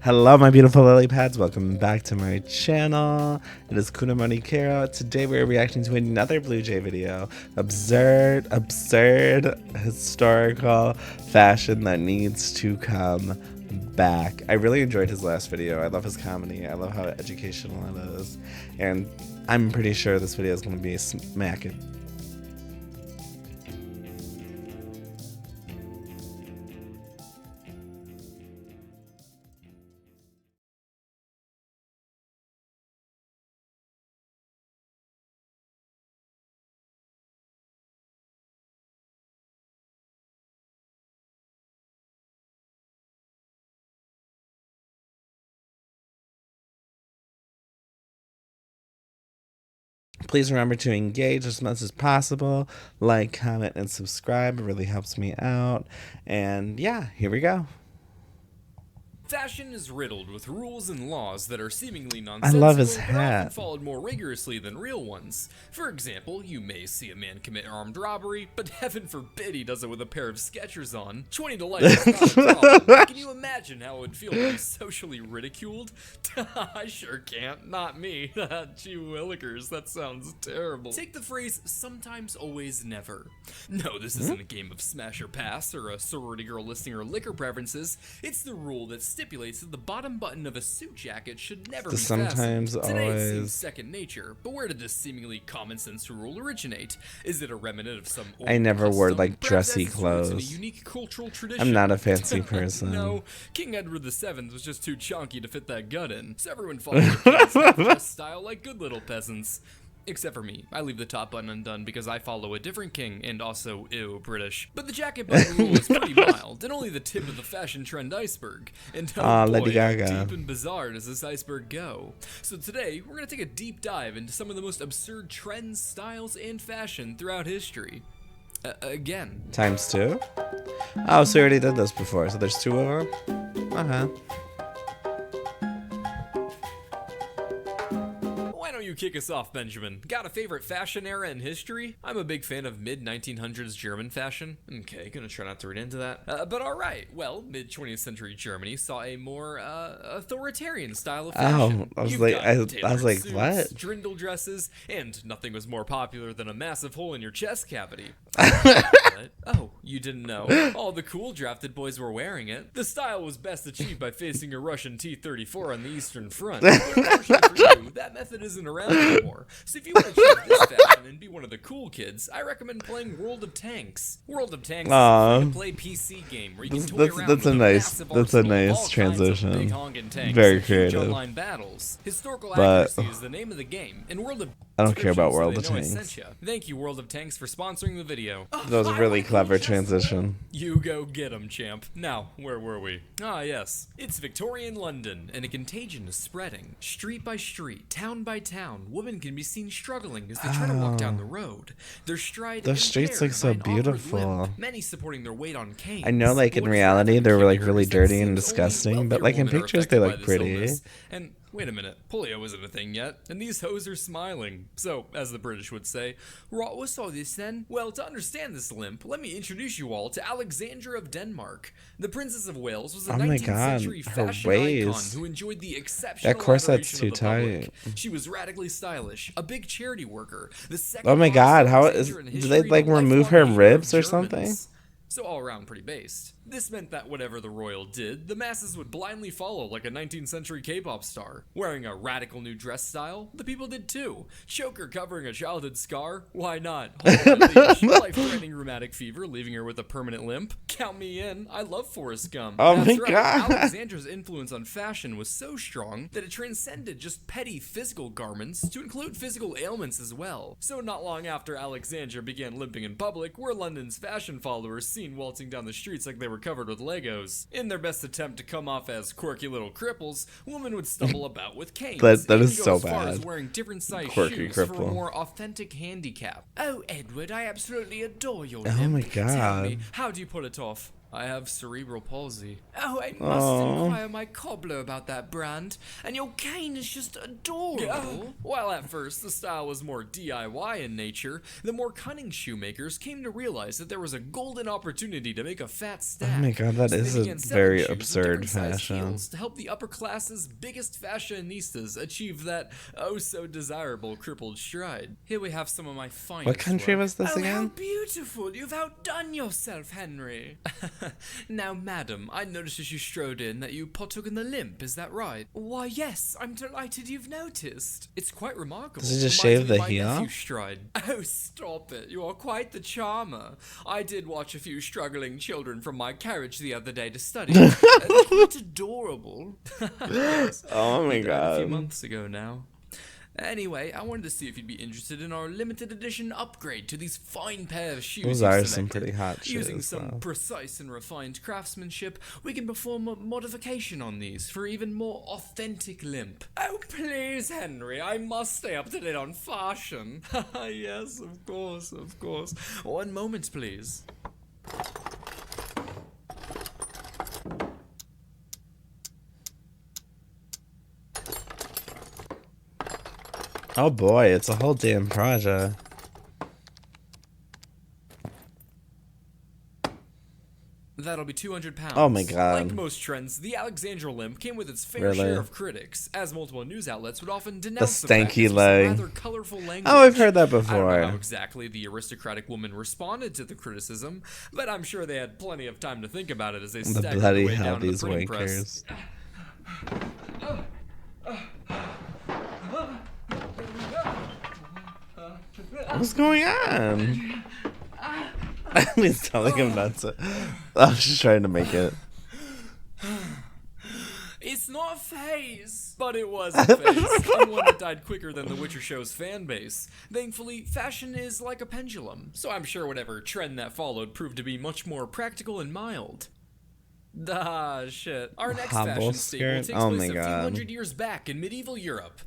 Hello my beautiful lily pads, welcome back to my channel. It is Kunamoni Karo. Today we're reacting to another BlueJay video. Absurd historical fashion that needs to come back. I really enjoyed his last video. I love his comedy. I love how educational it is. And I'm pretty sure this video is going to be smacking. Please remember to engage as much as possible. Like, comment, and subscribe. It really helps me out. And yeah, here we go. Fashion is riddled with rules and laws that are seemingly I nonsensical, love his but often hat. followed more rigorously than real ones. For example, you may see a man commit armed robbery, but heaven forbid he does it with a pair of Skechers on. 20 to life is not a problem. Can you imagine how it would feel to be socially ridiculed? I sure can't. Not me. Gee willikers, that sounds terrible. Take the phrase, sometimes, always, never. No, this isn't a game of smash or pass, or a sorority girl listing her liquor preferences. It's the rule that stipulates that the bottom button of a suit jacket should never be sometimes, fastened. Today it seems always. second nature, but where did this seemingly common sense rule originate? Is it a remnant of some old I never wore custom? like Perhaps dressy has its roots in clothes. a unique cultural tradition. I'm not a fancy person. No, King Edward VII was just too chonky to fit that gut in, so everyone followed the king's dress style like good little peasants. Except for me. I leave the top button undone because I follow a different king and also, ew, British. But the jacket button rule is pretty mild and only the tip of the fashion trend iceberg. And oh boy, Lady Gaga. how deep and bizarre does this iceberg go? So today, we're going to take a deep dive into some of the most absurd trends, styles, and fashion throughout history. Again. Times two? Oh, so we already did this before, so there's two of them? Uh-huh. You kick us off, Benjamin. Got a favorite fashion era in history? I'm a big fan of mid-1900s German fashion. Okay, gonna try not to read into that. But alright, well, mid-20th century Germany saw a more authoritarian style of fashion. Oh, I was like, suits, what? Drindle dresses, and nothing was more popular than a massive hole in your chest cavity. What? Oh, you didn't know? All the cool drafted boys were wearing it. The style was best achieved by facing a Russian T-34 on the Eastern Front. But unfortunately for you, that method isn't around anymore. So if you want to achieve this fashion and be one of the cool kids, I recommend playing World of Tanks. World of Tanks is a free-to-play PC game where you can toy around with a massive arsenal of all transition. kinds of big honkin' tanks Very and huge creative. online battles. Historical accuracy is the name of the game, and World of I don't care about so World they of know I Tanks. sent ya. Thank you, World of Tanks, for sponsoring the video. That was a really clever transition. You go get 'em, champ. Now, where were we? Ah, yes. It's Victorian London, and a contagion is spreading. Street by street, town by town, women can be seen struggling as they try to walk down the road. Their stride Those streets look so impaired by an awkward beautiful. limp, many supporting their weight on canes. I know, like, in What's reality, happening they were, like, here really is that dirty it and seems only disgusting, but, wealthier like, in women are pictures, they affected look by this pretty. illness. And wait a minute, polio isn't a thing yet, and these hoes are smiling. So, as the British would say, what was all this then? Well, to understand this limp, let me introduce you all to Alexandra of Denmark. The Princess of Wales was a Oh my 19th God, century her fashion icon waist. who enjoyed the exceptional That corset's adoration too of the public. tight. She was radically stylish, a big charity worker, the second Oh my hottest God, how is? Alexandra in Did history, they, like, and a remove lifelong her hater of ribs or Germans. something? So all around pretty based. This meant that whatever the royal did, the masses would blindly follow like a 19th century K-pop star. Wearing a radical new dress style, the people did too. Choker covering a childhood scar? Why not? Life-threatening rheumatic fever, leaving her with a permanent limp? Count me in. I love Forrest Gump. Oh That's my right. God. Alexandra's influence on fashion was so strong that it transcended just petty physical garments to include physical ailments as well. So not long after Alexandra began limping in public, were London's fashion followers seen waltzing down the streets like they were covered with Legos. In their best attempt to come off as quirky little cripples, women would stumble about with canes. That and is go so as far as bad. wearing different size Quirky shoes for a cripple. more authentic handicap. Oh, Edward, I absolutely adore your Oh limp. my Tell God. me, how do you pull it off? I have cerebral palsy. Oh, I must inquire my cobbler about that brand. And your cane is just adorable. While at first the style was more DIY in nature, the more cunning shoemakers came to realize that there was a golden opportunity to make a fat stack. Oh my god, that is a very absurd fashion. To help the upper class's biggest fashionistas achieve that oh so desirable crippled stride. Here we have some of my finest What country work. was this again? How beautiful! You've outdone yourself, Henry. Now, madam, I noticed as you strode in that you partook in the limp. Is that right? Why, yes. I'm delighted you've noticed. It's quite remarkable. Does he just shave the heel? Stride. Oh, stop it! You are quite the charmer. I did watch a few struggling children from my carriage the other day to study. They're quite adorable. Oh my god. A few months ago now. Anyway, I wanted to see if you'd be interested in our limited edition upgrade to these fine pair of shoes. Those are some pretty hot shoes. Using some precise and refined craftsmanship, we can perform a modification on these for even more authentic limp. Oh, please, Henry, I must stay up to date on fashion. Yes, of course, of course. 1 moment, please. Oh boy, it's a whole damn project. That'll be 200 pounds. Oh my god. Like most trends, the Alexandra limp came with its fair share of critics, as multiple news outlets would often denounce the stanky fact leg. rather colorful language. Oh, I've heard that I don't before. know how exactly the aristocratic woman responded to the criticism, but I'm sure they had plenty of time to think about it as they The staggered bloody their way hell, down to the these printing press. wankers. What's going on? He's telling him not to. I was just trying to make it. It's not a phase, but it was a phase, and one that died quicker than The Witcher show's fan base. Thankfully, fashion is like a pendulum, so I'm sure whatever trend that followed proved to be much more practical and mild. Ah, shit. Our next fashion staple takes place a few hundred years back in medieval Europe.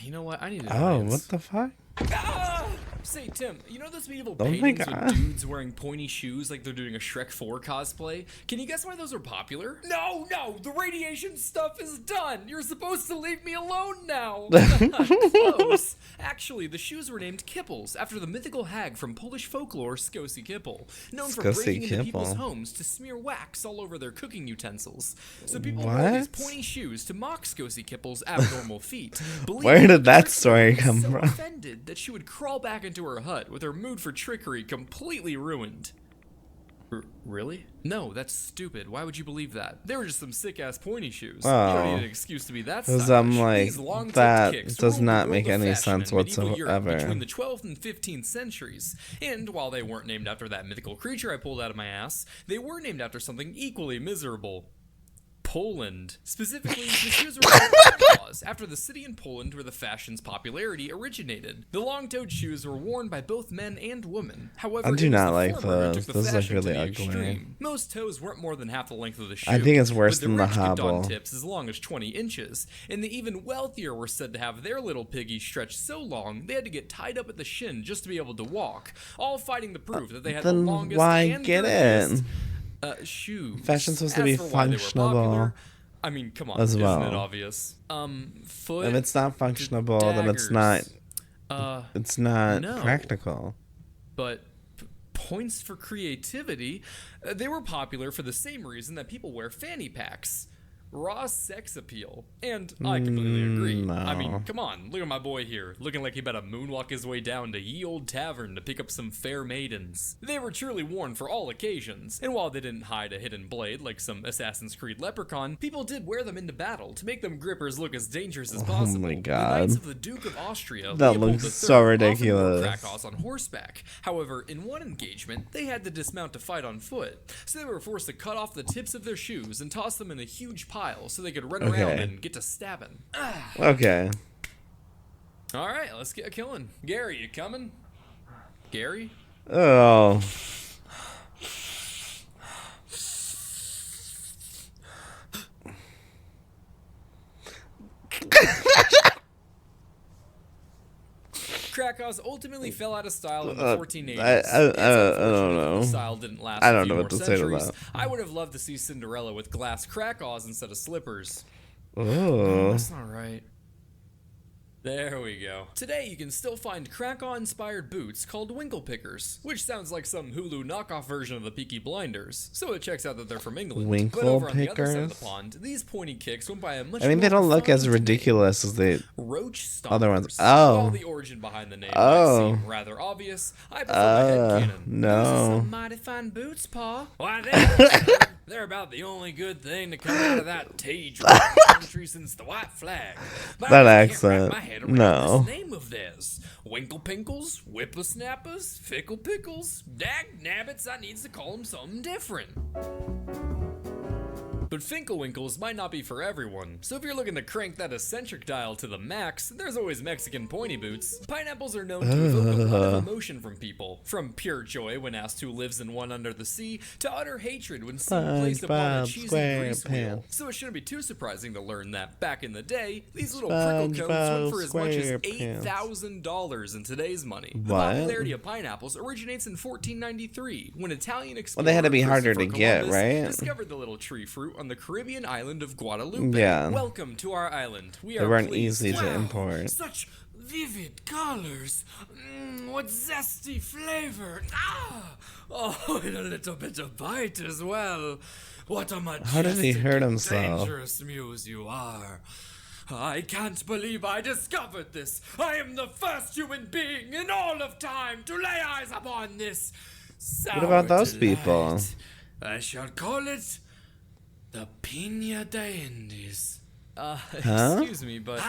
You know what? I need an audience. What the fuck? Ah! Say, Tim, you know those medieval paintings with dudes wearing pointy shoes like they're doing a Shrek 4 cosplay? Can you guess why those are popular? No, the radiation stuff is done. You're supposed to leave me alone now. Close. Actually, the shoes were named Kipples after the mythical hag from Polish folklore, Skosi Kipple, known for breaking into people's homes to smear wax all over their cooking utensils. So people wore these pointy shoes to mock Skosi Kipple's abnormal feet. Where did that story come from? Offended that she would crawl back into her hut with her mood for trickery completely ruined. Really? No, that's stupid. Why would you believe that? They were just some sick-ass pointy shoes. You don't need an excuse to be that stylish. I'm like, that does not make any sense whatsoever. Between the 12th and 15th centuries. And while they weren't named after that mythical creature I pulled out of my ass, they were named after something equally miserable. Poland. Specifically, the shoes were named after the city in Poland where the fashion's popularity originated. The long-toed shoes were worn by both men and women. However, I do not like those. Those look really ugly. Extreme. Most toes weren't more than half the length of the shoe. I think it's worse than the rich hobble. could don tips as long as 20 inches, and the even wealthier were said to have their little piggies stretched so long they had to get tied up at the shin just to be able to walk, all fighting to prove that they had the longest and girthiest shoes. Fashion's supposed to be functional. I mean, come on, as well. Isn't it obvious? Foot. If it's not functional, then it's not. It's not practical. But points for creativity. They were popular for the same reason that people wear fanny packs. Raw sex appeal. And I completely agree. No. I mean, come on, look at my boy here, looking like he better moonwalk his way down to ye old tavern to pick up some fair maidens. They were truly worn for all occasions, and while they didn't hide a hidden blade like some Assassin's Creed leprechaun, people did wear them into battle to make them grippers look as dangerous as possible. Oh my god. The Knights of the Duke of Austria, that looks so ridiculous. Krakos on horseback. However, in one engagement, they had to dismount to fight on foot, so they were forced to cut off the tips of their shoes and toss them in a huge pile so they could run around and get to stabbing. Okay. All right, let's get killing. Gary, you coming? Gary? Oh. Krakau's ultimately fell out of style in the 1480s. I don't know. The style didn't last I a don't few know more what to say to centuries. that. I would have loved to see Cinderella with glass Krakau's instead of slippers. No, Oh. that's not right. There we go. Today, you can still find Krakow-inspired boots called Winkle Pickers, which sounds like some Hulu knockoff version of the Peaky Blinders, so it checks out that they're from England. Winkle but over on the other side of Pickers? the pond, these pointy kicks went by a much I mean, they more don't look as refined name. ridiculous as the Roach Stompers. other ones. While Oh. the origin behind the name Oh. might seem rather obvious, I prefer my headcanon. No. Those are some mighty fine boots, Pa. Why, they're about the only good thing to come out of that Tage country since the white flag. But That I just can't wrap accent, my head around no. this name of theirs. Winkle Pinkles, Whippersnappers, Fickle Pickles, Dag Nabbits, I needs to call them something different. But Finkelwinkles might not be for everyone, so if you're looking to crank that eccentric dial to the max, there's always Mexican pointy boots. Pineapples are known to evoke a lot of emotion from people, from pure joy when asked who lives in one under the sea, to utter hatred when seen placed upon a cheesy grease wheel. So it shouldn't be too surprising to learn that, back in the day, these little prickle cones went for as much as $8,000 in today's money. The popularity of pineapples originates in 1493, when Italian explorer they had to be harder to Christopher get, Columbus right? discovered the little tree fruit on the Caribbean island of Guadalupe. Yeah. Welcome to our island. They weren't easy to Wow, import. Such vivid colors. What zesty flavor. Ah! Oh, and a little bit of bite as well. What a majestic How did he hurt and himself? dangerous muse you are. I can't believe I discovered this. I am the first human being in all of time to lay eyes upon this. What about those people? Delight. I shall call it the Pina de Indies. Excuse me, but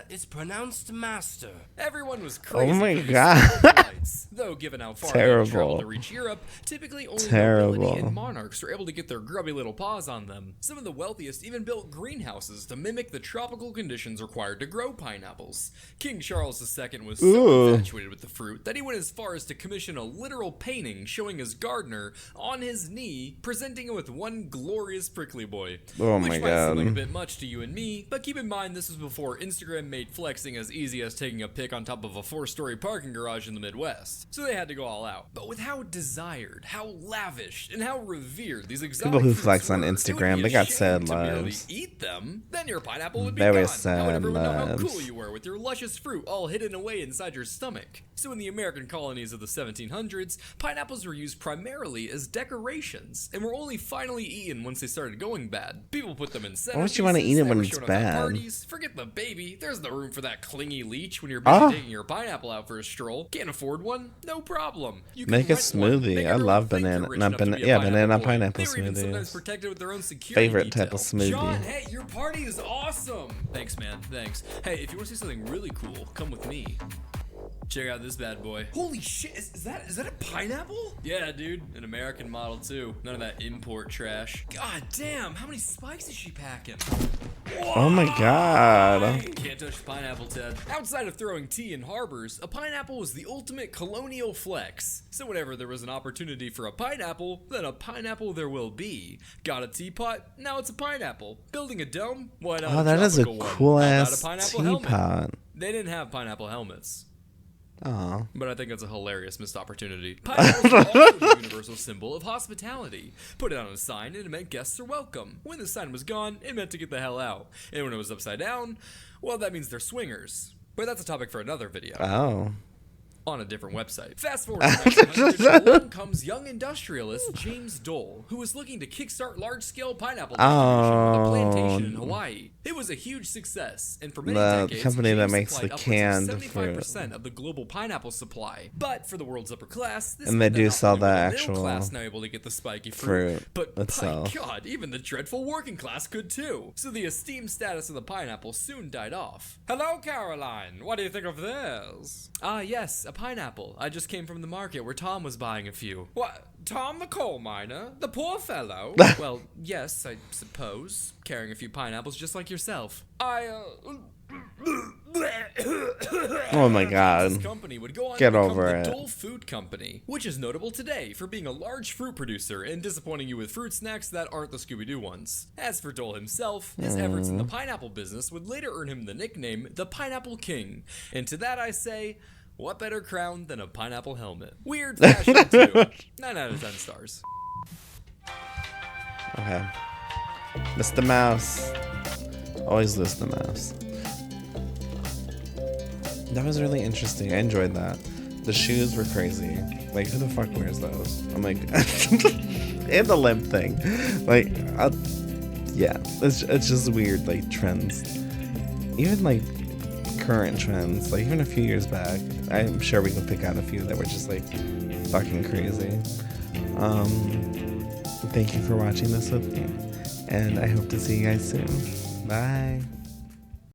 It's pronounced master. everyone was crazy. Oh my for these God. small delights. Though, given how far they Terrible. traveled to reach Europe, typically only Terrible. nobility and monarchs were able to get their grubby little paws on them. Some of the wealthiest even built greenhouses to mimic the tropical conditions required to grow pineapples. King Charles II was so Ooh. infatuated with the fruit that he went as far as to commission a literal painting showing his gardener on his knee, presenting it with one glorious prickly boy. Oh which my might seem like a God. bit much to you and me, but keep in mind this was before Instagram made flexing as easy as taking a pic on top of a 4-story parking garage in the Midwest. So they had to go all out. But with how desired, how lavish, and how revered these exotic People who fruits flex on were, it would Instagram, be they got a shame sad to merely lives. eat them, then your pineapple would be Very gone. sad How would everyone know how lives. cool you were with your luscious fruit all hidden away inside your stomach? So in the American colonies of the 1700s, pineapples were used primarily as decorations, and were only finally eaten once they started going bad. People put them in Why would you want to eat it when it's bad? Parties. Forget the baby. There's no room for that clingy leech when you're Ah. busy taking your pineapple out for a stroll. Can't afford one? No problem. You can Make a rent one. smoothie. Make I everyone love think you're banana- rich not enough to bana- be a yeah, banana boy. pineapple They were even sometimes smoothies. protected with their own security Favorite type detail. of smoothie. John, hey, your party is awesome. Thanks, man. Thanks. Hey, if you want to see something really cool, come with me. Check out this bad boy. Holy shit, is that a pineapple? Yeah, dude, an American model too. None of that import trash. God damn, how many spikes is she packing? Oh my God. Can't touch pineapple, Ted. Outside of throwing tea in harbors, a pineapple was the ultimate colonial flex. So whenever there was an opportunity for a pineapple, then a pineapple there will be. Got a teapot? Now it's a pineapple. Building a dome? Why not Oh, a that is a tropical one? cool How about ass a pineapple helmet? teapot. They didn't have pineapple helmets. Aw. But I think that's a hilarious missed opportunity. Pineapples are also the universal symbol of hospitality. Put it on a sign and it meant guests are welcome. When the sign was gone, it meant to get the hell out. And when it was upside down, well, that means they're swingers. But that's a topic for another video. Oh. On a different website. Fast forward to 1900, along comes young industrialist James Dole, who was looking to kickstart large-scale pineapple distribution with a plantation in Hawaii. It was a huge success, and for many The decades, company that James makes supplied the upwards canned of 75% fruit. of the global pineapple supply. But for the world's upper class, this And they meant that do not sell only were the the actual middle class now able to get the spiky fruit, but itself. by God, even the dreadful working class could too. So the esteemed status of the pineapple soon died off. Hello, Caroline. What do you think of this? Ah, yes, a pineapple. I just came from the market where Tom was buying a few. What? Tom the coal miner? The poor fellow? Well, yes, I suppose. Carrying a few pineapples just like yourself. Oh my God. This company would go on Get to become over the it. Dole Food Company, which is notable today for being a large fruit producer and disappointing you with fruit snacks that aren't the Scooby-Doo ones. As for Dole himself, his efforts in the pineapple business would later earn him the nickname the Pineapple King. And to that I say, What better crown than a pineapple helmet? Weird fashion too. 9 out of 10 stars. Okay. Mr. Mouse. Always lose the mouse. That was really interesting. I enjoyed that. The shoes were crazy. Like, who the fuck wears those? I'm like, and the limp thing. Like, yeah, it's just weird, like, trends. Even, like, current trends, like, even a few years back, I'm sure we could pick out a few that were just, like, fucking crazy. Thank you for watching this with me, and I hope to see you guys soon. Bye.